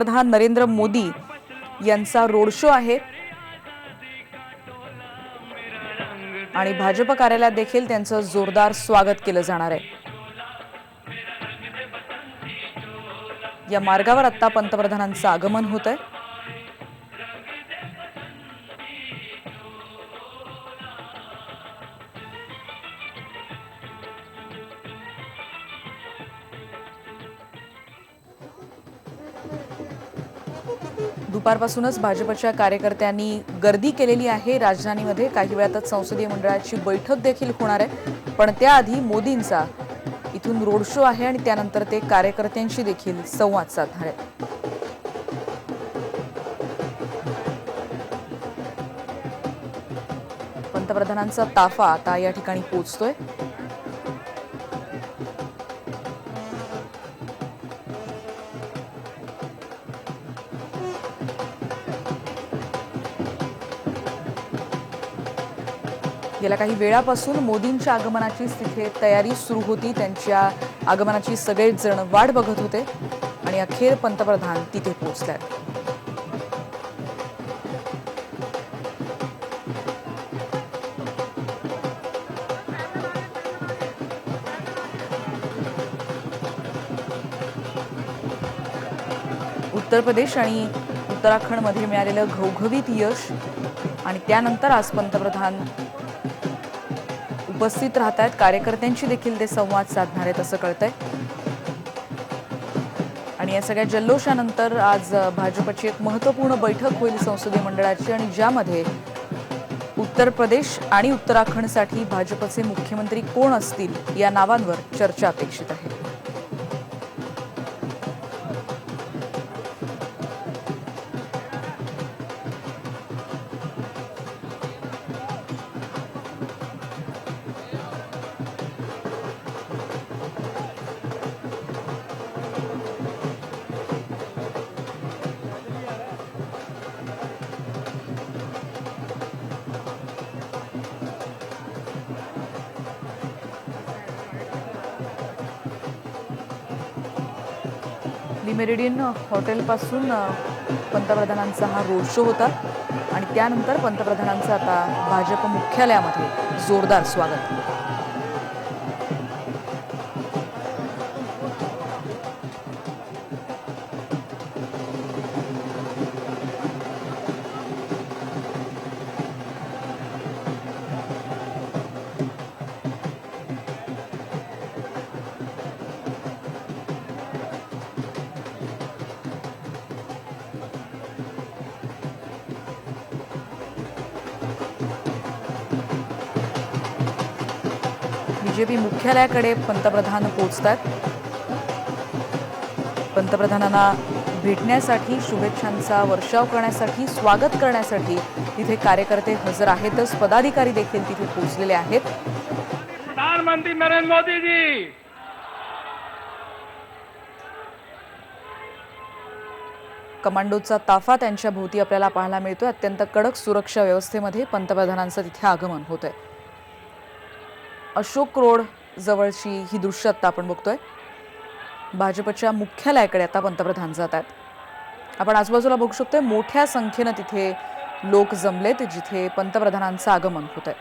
प्रधान नरेंद्र मोदी यांचा road show आहे आणि भाजप कार्यालयात देखील त्यांचं जोरदार स्वागत केलं जाणार आहे। या मार्गावर आता पंतप्रधानांचं आगमन होतंय। दुपारपासूनच भाजपच्या कार्यकर्त्यांनी गर्दी केलेली आहे। राजधानीमध्ये काही वेळातच संसदीय मंडळाची बैठक देखील होणार आहे, पण त्याआधी मोदींचा इथून रोड शो आहे आणि त्यानंतर ते कार्यकर्त्यांशी देखील संवाद साधणार आहेत। पंतप्रधानांचा ताफा आता या ठिकाणी पोहोचतोय। गेल्या काही वेळापासून मोदींच्या आगमनाची तिथे तयारी सुरू होती। त्यांच्या आगमनाची सगळेच जण वाट बघत होते आणि अखेर पंतप्रधान तिथे पोहोचले। उत्तर प्रदेश आणि उत्तराखंडमध्ये मिळालेलं घवघवीत यश आणि त्यानंतर आज पंतप्रधान उपस्थित राहतात। कार्यकर्त्यांशी देखील ते संवाद साधणार आहेत असं कळतंय आणि या सगळ्या जल्लोषानंतर आज भाजपची एक महत्त्वपूर्ण बैठक होईल संसदीय मंडळाची आणि ज्यामध्ये उत्तर प्रदेश आणि उत्तराखंडसाठी भाजपचे मुख्यमंत्री कोण असतील या नावांवर चर्चा अपेक्षित आहे। मेरिडियन हॉटेलपासून पंतप्रधानांचा हा रोड शो होता आणि त्यानंतर पंतप्रधानांचं आता भाजप मुख्यालयामध्ये जोरदार स्वागत। बीजेपी मुख्यालयाकडे पंतप्रधान पोहोचतात। पंतप्रधानांना भेटण्यासाठी, शुभेच्छांचा वर्षाव करण्यासाठी, स्वागत करण्यासाठी तिथे कार्यकर्ते हजर आहेतच, पदाधिकारी देखील तिथे पोहोचलेले आहेत। प्रधानमंत्री नरेंद्र मोदी जी, कमांडोचा ताफा त्यांच्या भोवती आपल्याला पाहायला मिळतोय। अत्यंत कडक सुरक्षा व्यवस्थेमध्ये पंतप्रधानांचं तिथे आगमन होतंय। अशोक रोड जवळची ही दृश्य आता आपण बघतोय। भाजपच्या मुख्यालयाकडे आता पंतप्रधान जात आहेत। आपण आजूबाजूला बघू शकतोय मोठ्या संख्येने तिथे लोक जमलेत जिथे पंतप्रधानांचं आगमन होतंय।